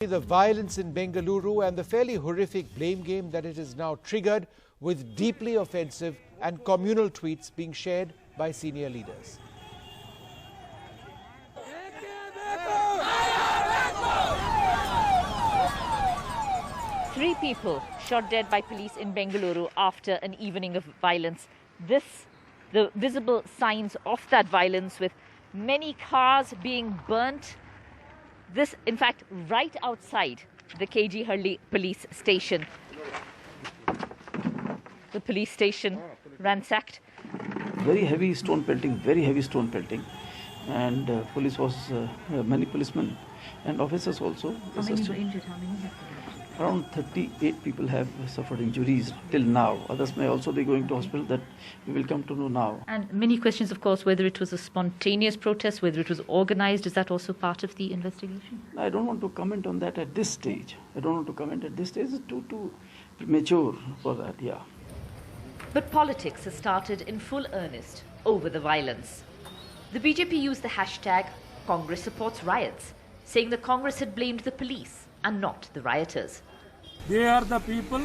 The violence in Bengaluru and the fairly horrific blame game that it has now triggered, with deeply offensive and communal tweets being shared by senior leaders. Three people shot dead by police in Bengaluru after an evening of violence. The visible signs of that violence, with many cars being burnt. This, in fact, right outside the KG Hurley police station. The police station ransacked. Very heavy stone pelting, and police was many policemen and officers also. How many were injured? How many have Around 38 people have suffered injuries till now. Others may also be going to hospital, that we will come to know now. And many questions, of course, whether it was a spontaneous protest, whether it was organized. Is that also part of the investigation? I don't want to comment on that at this stage. It's too premature for that, yeah. But politics has started in full earnest over the violence. The BJP used the hashtag Congress supports riots, saying the Congress had blamed the police and not the rioters. They are the people,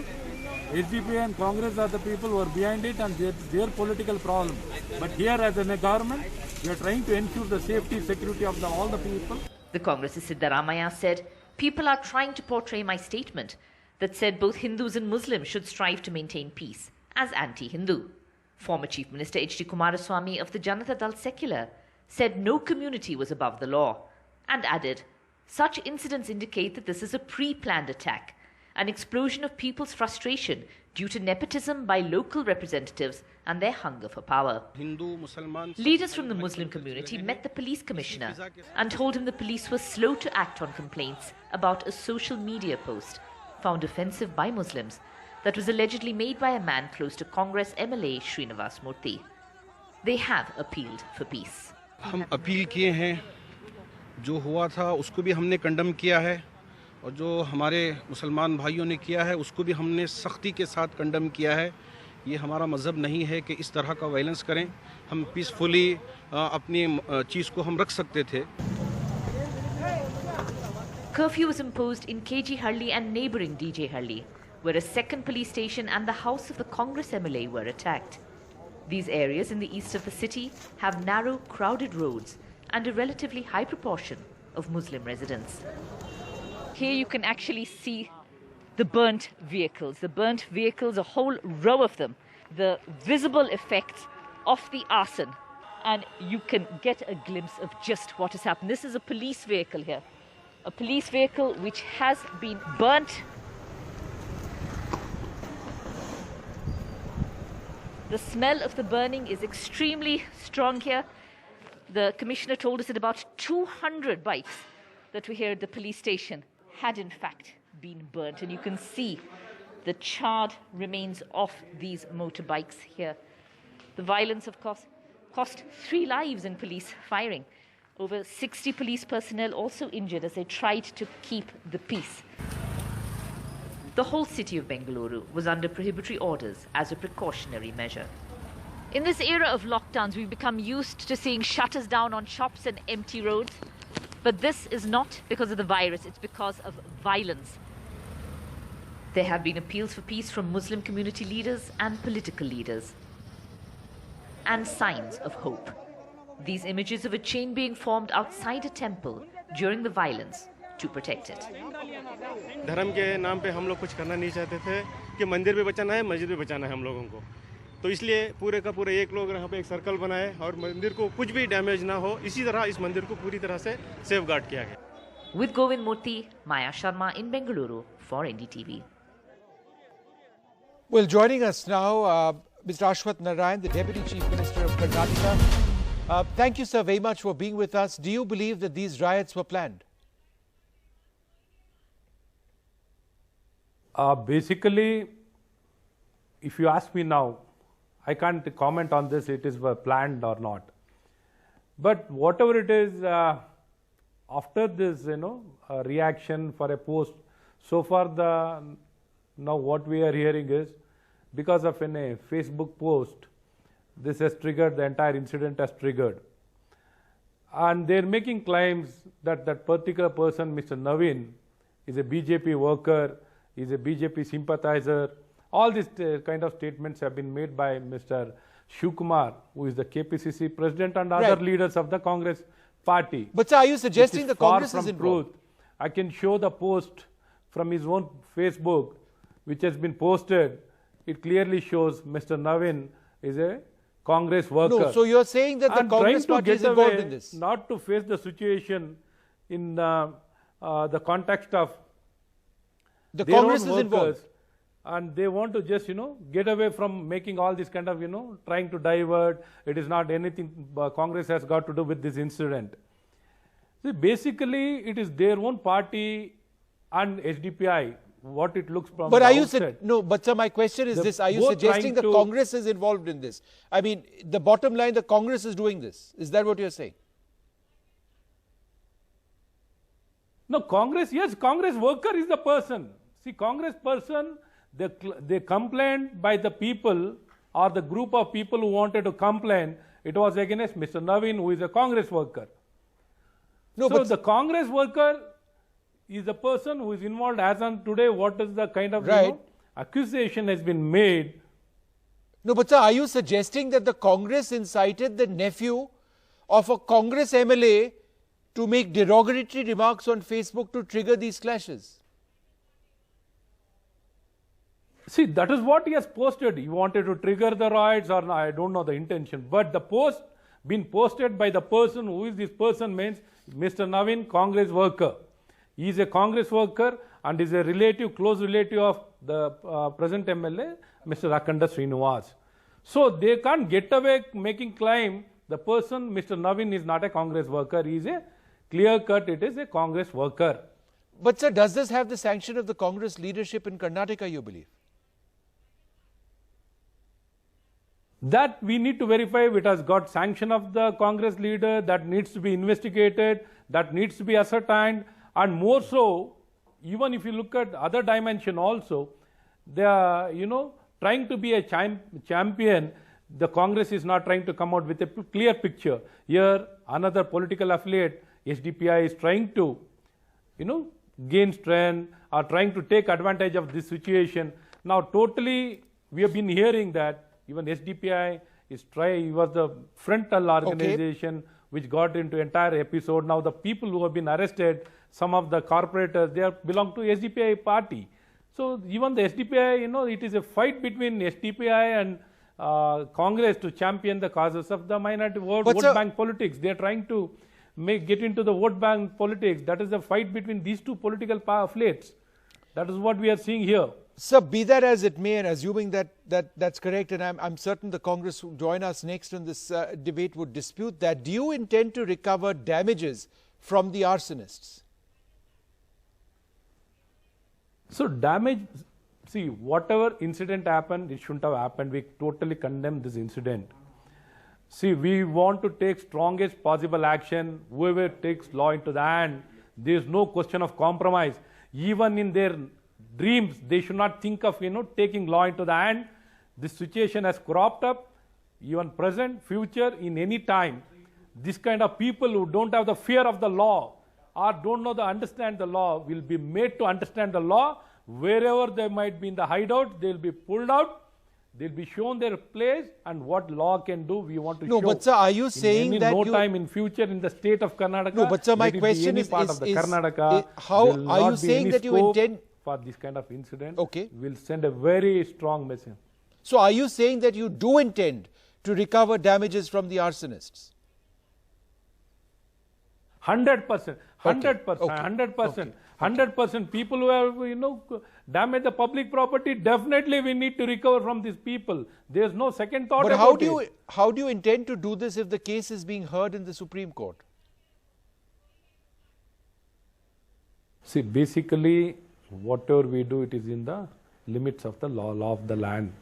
SDP and Congress are the people who are behind it, and their political problem. But here as a government, we are trying to ensure the safety, security of all the people. The Congress's Siddaramaiah said, people are trying to portray my statement that said both Hindus and Muslims should strive to maintain peace as anti-Hindu. Former Chief Minister H.D. Kumaraswamy of the Janata Dal Secular said no community was above the law, and added, such incidents indicate that this is a pre-planned attack, an explosion of people's frustration due to nepotism by local representatives and their hunger for power. Leaders from the Muslim community met the police commissioner and told him the police were slow to act on complaints about a social media post found offensive by Muslims that was allegedly made by a man close to Congress MLA Srinivas Murthy. They have appealed for peace. हम appeal किए हैं, जो हुआ था उसको भी हमने condemn किया है, और जो हमारे मुसलमान भाइयों ने किया है उसको भी हमने सख्ती के साथ कंडम किया है। ये हमारा मज़हब नहीं है कि इस तरह का वायलेंस करें। हम पीसफुली अपनी चीज़ को हम रख सकते थे। Curfew was imposed in KG Hurley and neighbouring DJ Hurley, where a second police station and the house of the Congress MLA were attacked. These areas in the east of the city have narrow, crowded roads and a relatively high proportion of Muslim residents. Here you can actually see the burnt vehicles, a whole row of them, the visible effects of the arson, and you can get a glimpse of just what has happened. This is a police vehicle here, a police vehicle which has been burnt. The smell of the burning is extremely strong here. The commissioner told us that about 200 bikes that were here at the police station had in fact been burnt. And you can see the charred remains of these motorbikes here. The violence, of course, cost 3 lives in police firing. Over 60 police personnel also injured as they tried to keep the peace. The whole city of Bengaluru was under prohibitory orders as a precautionary measure. In this era of lockdowns, we've become used to seeing shutters down on shops and empty roads. But this is not because of the virus, it's because of violence. There have been appeals for peace from Muslim community leaders and political leaders. And signs of hope. These images of a chain being formed outside a temple during the violence to protect it. धर्म के नाम पे हम लोग कुछ करना नहीं चाहते थे कि मंदिर भी बचाना है, मस्जिद भी बचाना है हम लोगों को। तो इसलिए पूरे का पूरे एक लोग यहाँ पे एक सर्कल बनाए और मंदिर को कुछ भी डैमेज ना हो, इसी तरह इस मंदिर को पूरी तरह से सेफगार्ड किया गया। With Govind Murthy, Maya Sharma in Bengaluru for NDTV. Well, joining us now, Mr. Ashwath Narayan, the Deputy Chief Minister of Karnataka. Thank you, sir, very much for being with us. Do you believe that these riots were planned? Basically, if you ask me now, I can't comment on this, it is planned or not. But whatever it is, after this, reaction for a post, so far now what we are hearing is, because of a Facebook post, this has triggered, the entire incident has triggered. And they're making claims that that particular person, Mr. Naveen, is a BJP worker, is a BJP sympathizer. All these kind of statements have been made by Mr. Shivkumar, who is the KPCC president, and other leaders of the Congress party. But sir, are you suggesting the far Congress from is involved? truth. I can show the post from his own Facebook, which has been posted. It clearly shows Mr. Navin is a Congress worker. No, so you're saying that the And Congress trying to party is get involved away, in this? not to face the situation in the context of The their Congress own is involved. workers, and they want to just, get away from making all this kind of, trying to divert. It is not anything Congress has got to do with this incident. See, basically, it is their own party and HDPI, what it looks from But the are you outside. no? But sir, my question is this: are you both suggesting trying the to- Congress is involved in this? I mean, the bottom line, the Congress is doing this. Is that what you're saying? No, Congress, yes, Congress worker is the person. See, Congress person, they complained by the people or the group of people who wanted to complain. It was against Mr. Navin, who is a Congress worker. No, So but the Congress worker is the person who is involved as on today. What is the kind of Right. accusation has been made? no, but sir, are you suggesting that the Congress incited the nephew of a Congress MLA to make derogatory remarks on Facebook to trigger these clashes? See, that is what he has posted. He wanted to trigger the riots, or no, I don't know the intention. But the post been posted by the person, who is this person, means Mr. Navin, Congress worker. He is a Congress worker and is a relative, close relative of the present MLA, Mr. Akhanda Srinivas. So they can't get away making claim the person, Mr. Navin, is not a Congress worker. He is a clear cut, it is a Congress worker. But sir, does this have the sanction of the Congress leadership in Karnataka, you believe? That we need to verify if it has got sanction of the Congress leader, that needs to be investigated, that needs to be ascertained, and more so, even if you look at other dimension also, they are, trying to be a champion. The Congress is not trying to come out with a clear picture. Here, another political affiliate, HDPI, is trying to, gain strength or trying to take advantage of this situation. Now, totally, we have been hearing that even SDPI is he was the frontal organization which got into entire episode. Now the people who have been arrested, some of the corporators, they belong to SDPI party. So even the SDPI, it is a fight between SDPI and Congress to champion the causes of the minority vote bank politics. They are trying to get into the vote bank politics. That is the fight between these two political affiliates. That is what we are seeing here. Sir, be that as it may, and assuming that's correct, and I'm certain the Congress who join us next in this debate would dispute that, do you intend to recover damages from the arsonists? So damage, see, whatever incident happened, it shouldn't have happened. We totally condemn this incident. See, we want to take strongest possible action. Whoever takes law into the hand, there is no question of compromise. Even in their dreams, they should not think of, taking law into the hand. This situation has cropped up, even present, future, in any time. This kind of people who don't have the fear of the law or don't understand the law will be made to understand the law. Wherever they might be in the hideout, they will be pulled out. They'll be shown their place and what law can do. We want to show. No, but sir, are you saying that no time in future in the state of Karnataka? No, but sir, my question is, how are you saying that you intend for this kind of incident? Okay, will send a very strong message. So, are you saying that you do intend to recover damages from the arsonists? 100%, 100%, 100%. People who have, damaged the public property, definitely we need to recover from these people. There's no second thought about it. But how do you intend to do this if the case is being heard in the Supreme Court? See, basically, whatever we do, it is in the limits of the law of the land.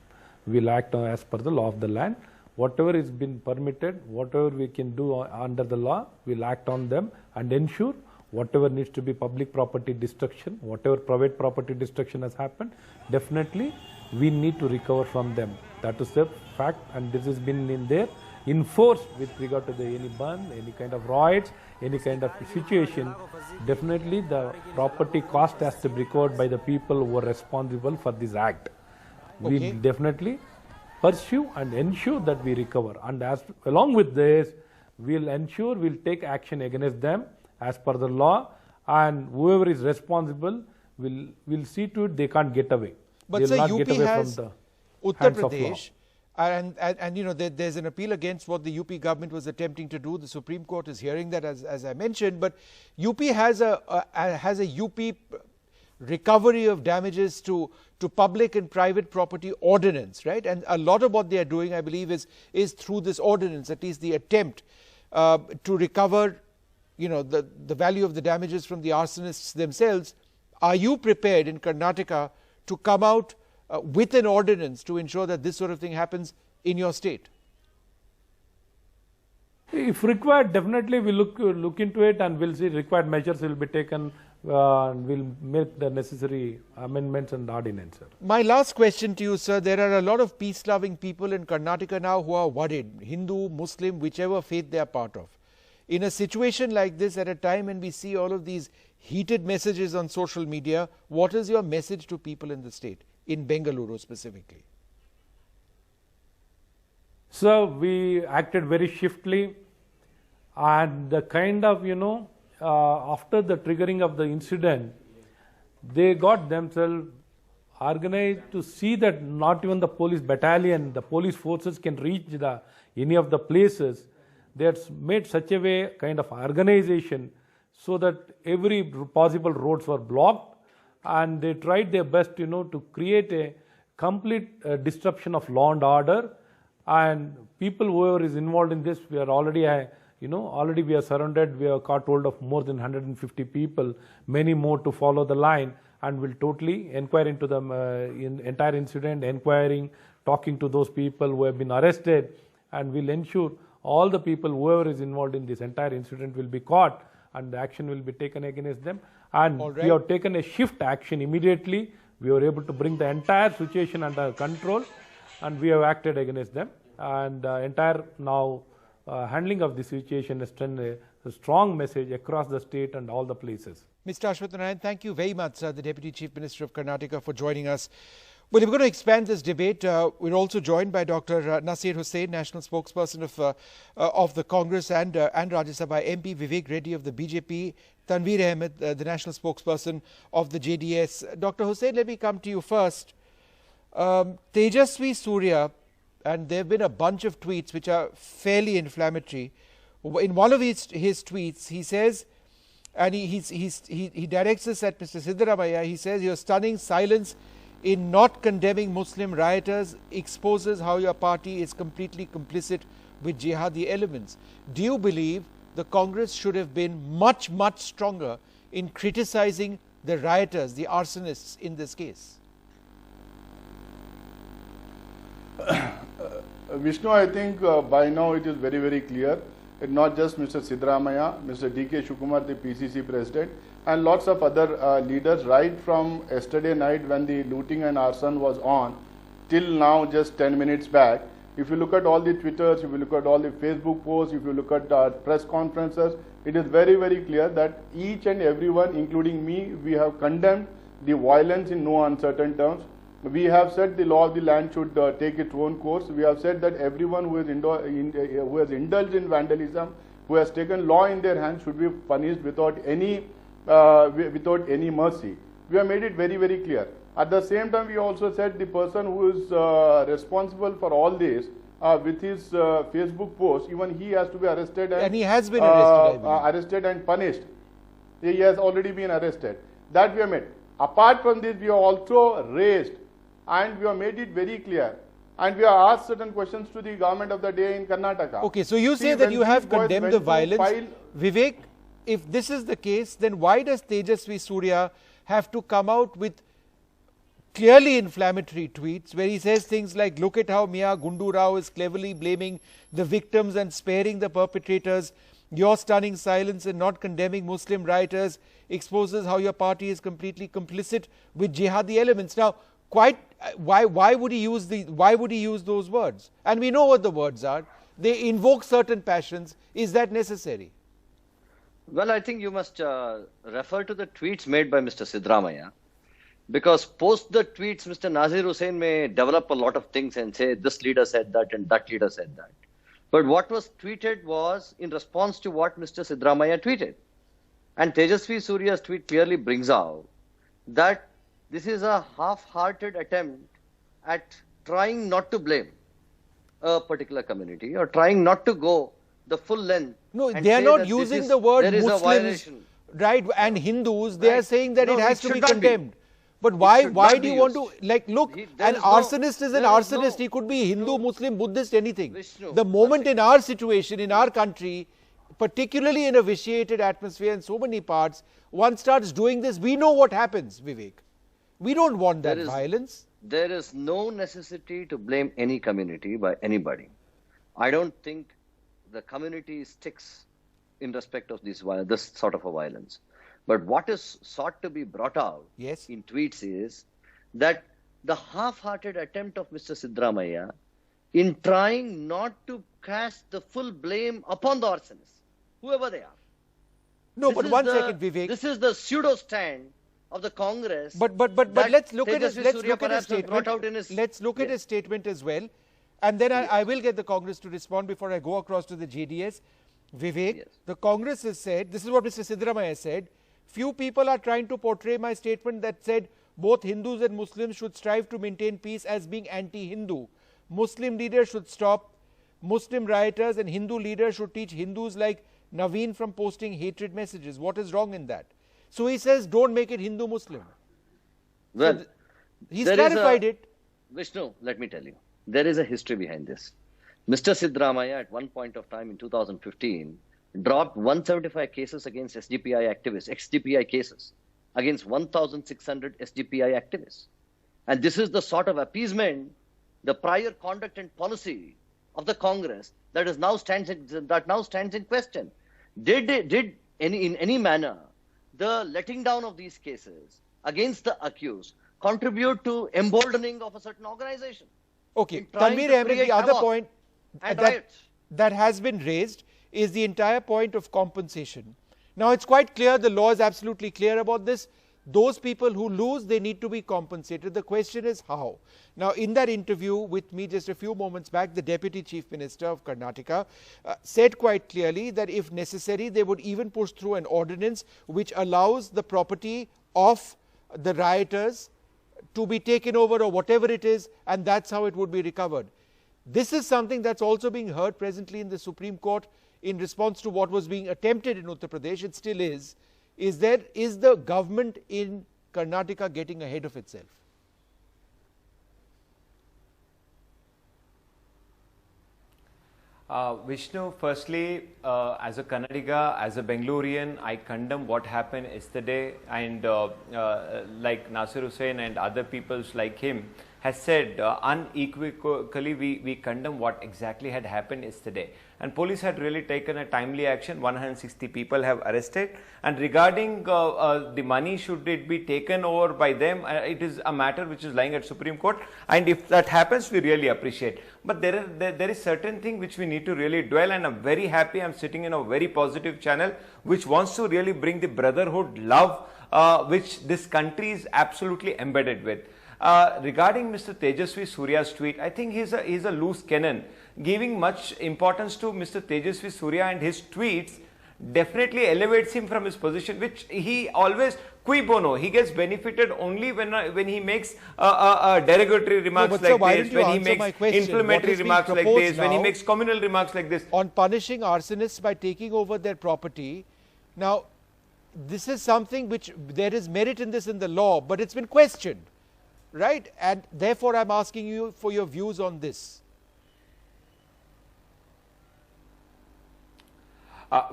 We'll act as per the law of the land. Whatever is been permitted, whatever we can do under the law, we'll act on them and ensure whatever needs to be public property destruction, whatever private property destruction has happened, definitely we need to recover from them. That is the fact, and this has been in there enforced with regard to any burn, any kind of riots, any kind of situation, definitely the property cost has to be recovered by the people who are responsible for this act. We Okay. will definitely pursue and ensure that we recover, and along with this, we'll ensure we'll take action against them as per the law, and whoever is responsible will see to it they can't get away. But They'll sir, not UP get away has from the Uttar hands of law. Pradesh, and you know there's an appeal against what the UP government was attempting to do. The Supreme Court is hearing that, as I mentioned, but UP has a UP recovery of damages to public and private property ordinance, right? And a lot of what they are doing, I believe, is through this ordinance, at least the attempt to recover, you know, the value of the damages from the arsonists themselves. Are you prepared in Karnataka to come out with an ordinance to ensure that this sort of thing happens in your state? If required, definitely we'll look into it, and we'll see required measures will be taken, and we'll make the necessary amendments and ordinance, sir. My last question to you, sir, there are a lot of peace-loving people in Karnataka now who are worried, Hindu, Muslim, whichever faith they are part of. In a situation like this, at a time when we see all of these heated messages on social media, what is your message to people in the state, in Bengaluru specifically? So we acted very swiftly, and the kind of, after the triggering of the incident, they got themselves organized to see that not even the police battalion, the police forces can reach any of the places. They had made such a way kind of organization so that every possible roads were blocked, and they tried their best, to create a complete disruption of law and order. And people, whoever is involved in this, we are already, already we are surrounded. We have caught hold of more than 150 people, many more to follow the line, and will totally inquire into the entire incident, talking to those people who have been arrested, and will ensure all the people, whoever is involved in this entire incident, will be caught, and the action will be taken against them. And we have taken a shift action immediately. We were able to bring the entire situation under control, and we have acted against them. And entire now handling of the situation has sent a strong message across the state and all the places. Mr. Ashwath Narayan, thank you very much, the Deputy Chief Minister of Karnataka, for joining us. Well, if we're going to expand this debate, we're also joined by Dr. Nasir Hussain, National Spokesperson of the Congress, and Rajya Sabha MP Vivek Reddy of the BJP, Tanveer Ahmed, the National Spokesperson of the JDS. Dr. Hussain, let me come to you first. Tejasvi Surya, and there have been a bunch of tweets which are fairly inflammatory. In one of his tweets, he says, and he directs this at Mr. Siddaramaiah, he says, your stunning silence in not condemning Muslim rioters exposes how your party is completely complicit with jihadi elements. Do you believe the Congress should have been much, much stronger in criticizing the rioters, the arsonists in this case? Vishnu, I think by now it is very, very clear. It's not just Mr. Siddaramaiah, Mr. D.K. Shivakumar, the PCC president, and lots of other leaders, right from yesterday night when the looting and arson was on, till now, just 10 minutes back. If you look at all the Twitters, if you look at all the Facebook posts, if you look at press conferences, it is very, very clear that each and everyone, including me, we have condemned the violence in no uncertain terms. We have said the law of the land should take its own course. We have said that everyone who has indulged in vandalism, who has taken law in their hands, should be punished without any mercy. We have made it very, very clear. At the same time, we also said the person who is responsible for all this, with his Facebook post, even he has to be arrested and he has been arrested, arrested and punished. He has already been arrested. That we have made. Apart from this, we have also raised, and we have made it very clear, and we have asked certain questions to the government of the day in Karnataka. Okay, so you say that you have condemned the violence. Vivek, if this is the case, then why does Tejasvi Surya have to come out with clearly inflammatory tweets where he says things like, look at how Mia Gundu Rao is cleverly blaming the victims and sparing the perpetrators. Your stunning silence in not condemning Muslim rioters exposes how your party is completely complicit with jihadi elements. Now, why would he use those words? And we know what the words are. They invoke certain passions. Is that necessary? Well, I think you must refer to the tweets made by Mr. Sidramaya, because post the tweets, Mr. Nazir Hussain may develop a lot of things and say this leader said that and that leader said that. But what was tweeted was in response to what Mr. Sidramaya tweeted. And Tejasvi Surya's tweet clearly brings out that this is a half-hearted attempt at trying not to blame a particular community or trying not to go the full length. No, and they are say not that using the word there is a Muslims, violation. right, and Hindus. They are Right. saying that No, it has it to be should not be. condemned. But why should do not you be want used. to, like, look, There an is arsonist is an there is arsonist. no- He could be Hindu, Muslim, Buddhist, anything. Vishnu, The moment nothing. in our situation, in our country, particularly in a vitiated atmosphere in so many parts, one starts doing this, we know what happens, Vivek. We don't want that There is- violence. There is no necessity to blame any community by anybody. I don't think the community sticks in respect of this sort of a violence. But what is sought to be brought out Yes. in tweets is that the half-hearted attempt of Mr. Sidramaya in trying not to cast the full blame upon the arsonists, whoever they are. No, This but is one the- second, Vivek. This is the pseudo stand of the Congress. But that let's look at his Tejasvi let's Surya look at his perhaps has statement. brought out in his- Let's look at Yes. his statement as well, and then I will get the Congress to respond before I go across to the JDS. Vivek, Yes. the Congress has said, this is what Mr. Sidramaya said. Few people are trying to portray my statement that said both Hindus and Muslims should strive to maintain peace as being anti-Hindu. Muslim leaders should stop. Muslim rioters and Hindu leaders should teach Hindus like Naveen from posting hatred messages. What is wrong in that? So he says, don't make it Hindu-Muslim. Well, He's there is clarified it. Vishnu, let me tell you, there is a history behind this. Mr. Sidramaya, at one point of time in 2015, dropped 175 cases against SDPI activists, ex-DPI cases, against 1,600 SDPI activists. And this is the sort of appeasement, the prior conduct and policy of the Congress that now stands in question. Did in any manner the letting down of these cases against the accused contribute to emboldening of a certain organization? Okay, in trying Tanveer to Ahmed, create the other havoc point and that, riots. that has been raised is the entire point of compensation. Now, it's quite clear, the law is absolutely clear about this. Those people who lose, they need to be compensated. The question is how. Now, in that interview with me just a few moments back, the Deputy Chief Minister of Karnataka said quite clearly that if necessary, they would even push through an ordinance which allows the property of the rioters to be taken over or whatever it is, and that's how it would be recovered. This is something that's also being heard presently in the Supreme Court in response to what was being attempted in Uttar Pradesh. It still is. Is the government in Karnataka getting ahead of itself? Vishnu, firstly, as a Kannadiga, as a Bengalorean, I condemn what happened yesterday, and like Nasir Hussain and other peoples like him has said, unequivocally we condemn what exactly had happened yesterday. And police had really taken a timely action. 160 people have arrested. And regarding the money, should it be taken over by them, it is a matter which is lying at Supreme Court. And if that happens, we really appreciate. But there is certain thing which we need to really dwell, and I'm very happy I'm sitting in a very positive channel which wants to really bring the brotherhood, love, which this country is absolutely embedded with. Regarding Mr. Tejasvi Surya's tweet, I think he's a loose cannon. Giving much importance to Mr. Tejasvi Surya and his tweets definitely elevates him from his position, which he always cui bono. He gets benefited only when he makes derogatory remarks but sir, why like this, don't you when he answer my makes question? inflammatory What is being remarks like proposed this, when he now makes communal remarks like this. on punishing arsonists by taking over their property. Now, this is something which there is merit in this in the law, but it's been questioned, right? And therefore, I'm asking you for your views on this.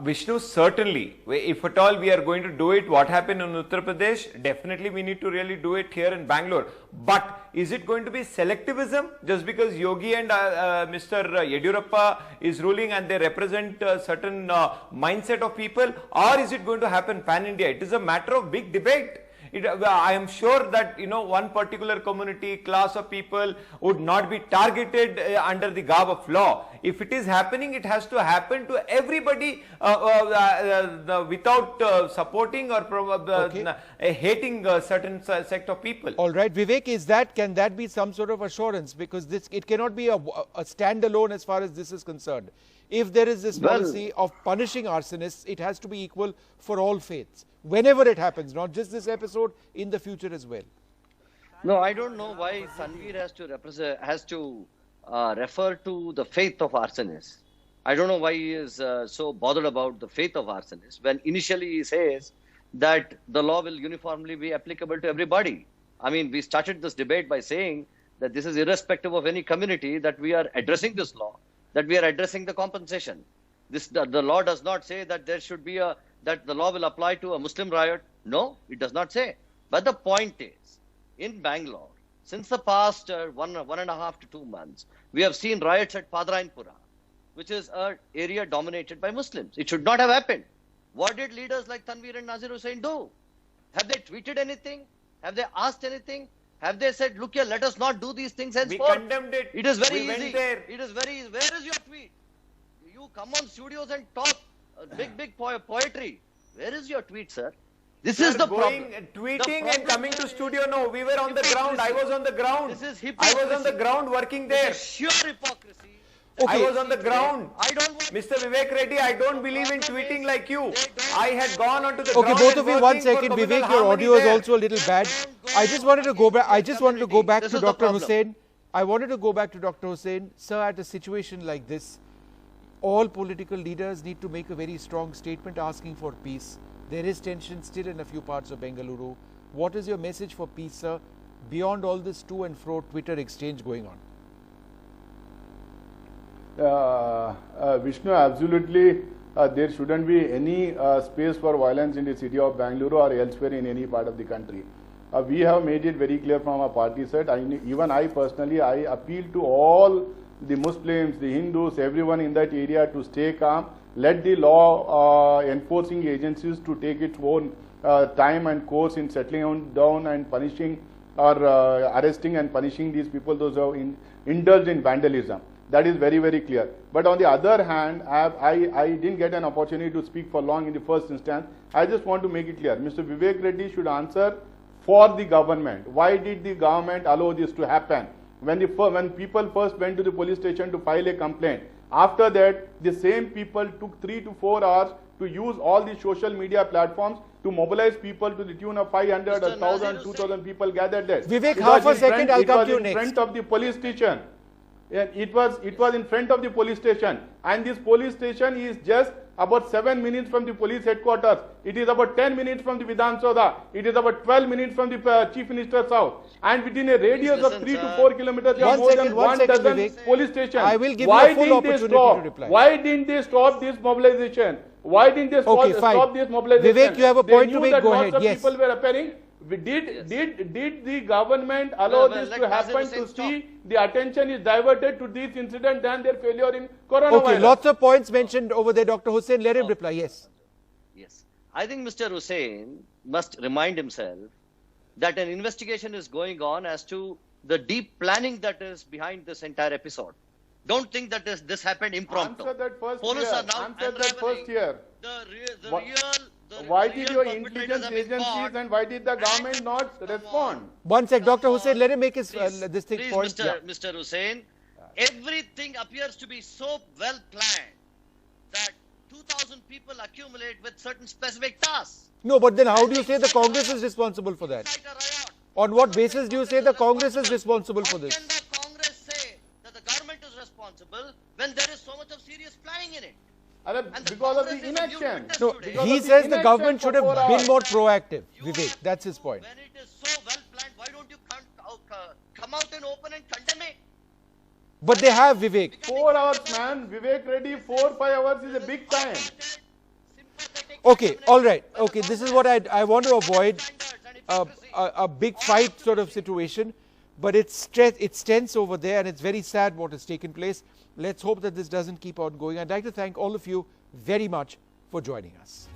Vishnu, certainly, if at all we are going to do it, what happened in Uttar Pradesh, definitely we need to really do it here in Bangalore. But is it going to be selectivism just because Yogi and Mr. Yediyurappa is ruling and they represent a certain mindset of people, or is it going to happen pan-India? It is a matter of big debate. I am sure that, you know, one particular community, class of people would not be targeted under the garb of law. If it is happening, it has to happen to everybody without supporting or hating a certain sect of people. All right, Vivek, can that be some sort of assurance? Because it cannot be a standalone as far as this is concerned. If there is this policy of punishing arsonists, it has to be equal for all faiths, whenever it happens, not just this episode, in the future as well. No, I don't know why Tanveer has to refer to the faith of arsonists. I don't know why he is so bothered about the faith of arsonists when initially he says that the law will uniformly be applicable to everybody. I mean, we started this debate by saying that this is irrespective of any community that we are addressing this law, that we are addressing the compensation. The law does not say that there should be that the law will apply to a Muslim riot. No, it does not say. But the point is, in Bangalore, since the past 1.5 to 2 months, we have seen riots at Padrayanpura, which is an area dominated by Muslims. It should not have happened. What did leaders like Tanveer and Nazir Hussain do? Have they tweeted anything? Have they asked anything? Have they said, look here, let us not do these things henceforth? We condemned it. It is very easy. Went there. It is very easy. Where is your tweet? You come on studios and talk big poetry. Where is your tweet, sir? This is the problem. Tweeting and coming to studio. No, we were on the ground. I was on the ground. This is hypocrisy. I was on the ground working there. This is sheer hypocrisy. Okay. I was on the ground. I don't want Mr. Vivek Reddy, I don't believe in tweeting like you. I had gone onto the ground. Okay, both of you, 1 second. Vivek, your audio is also a little bad. I just wanted to go back to Dr. Hussain. I wanted to go back to Dr. Hussain. Sir, at a situation like this, all political leaders need to make a very strong statement asking for peace. There is tension still in a few parts of Bengaluru. What is your message for peace, sir, beyond all this to and fro Twitter exchange going on? Vishnu, absolutely, there shouldn't be any space for violence in the city of Bangalore or elsewhere in any part of the country. We have made it very clear from our party side. Even I personally, I appeal to all the Muslims, the Hindus, everyone in that area to stay calm. Let the law enforcing agencies to take its own time and course in settling down and punishing or arresting and punishing these people, those who have indulged in vandalism. That is very, very clear. But on the other hand, I didn't get an opportunity to speak for long in the first instance. I just want to make it clear. Mr. Vivek Reddy should answer for the government. Why did the government allow this to happen? When people first went to the police station to file a complaint, after that, the same people took 3 to 4 hours to use all the social media platforms to mobilize people to the tune of 500, 1,000, 2,000 people gathered there. Vivek, half a second, I'll come to you next. It was in front of the police station. It was in front of the police station, and this police station is just about 7 minutes from the police headquarters. It is about 10 minutes from the Vidhan Sabha. It is about 12 minutes from the Chief Minister's house. And within a radius of 3 to 4 kilometers, there are more than 1 dozen police stations. I will give you a full opportunity to reply. Why didn't they stop this mobilization? Why didn't they stop this mobilization? Vivek, you have a point to make. Go ahead. Yes. People were appearing. Did the government allow this to happen to see the attention is diverted to this incident than their failure in coronavirus? Okay, lots of points mentioned over there, Dr. Hussain. Let him reply. Yes. Yes. I think Mr. Hussain must remind himself that an investigation is going on as to the deep planning that is behind this entire episode. Don't think that this happened impromptu. Answer that first Police year. are now Answer that first year. Why did your intelligence agencies and why did the government not respond? 1 sec, Dr. Hussain, let him make his this thing please, point. Mr. Hussain, everything appears to be so well planned that 2,000 people accumulate with certain specific tasks. No, but then how do you say the Congress is responsible for that? On what basis do you say the Congress is responsible for this? How can the Congress say that the government is responsible when there is so much of serious planning in it? Because of the inaction. No, he says the government should have been more proactive. Vivek, that's his point. When it is so well planned, why don't you come out and open and condemn it? But they have, Vivek. 4 hours, man. Vivek Reddy, 4 5 hours is a big time. Okay, all right. Okay, this is what I want to avoid a big fight sort of situation. But it's tense over there and it's very sad what has taken place. Let's hope that this doesn't keep on going. I'd like to thank all of you very much for joining us.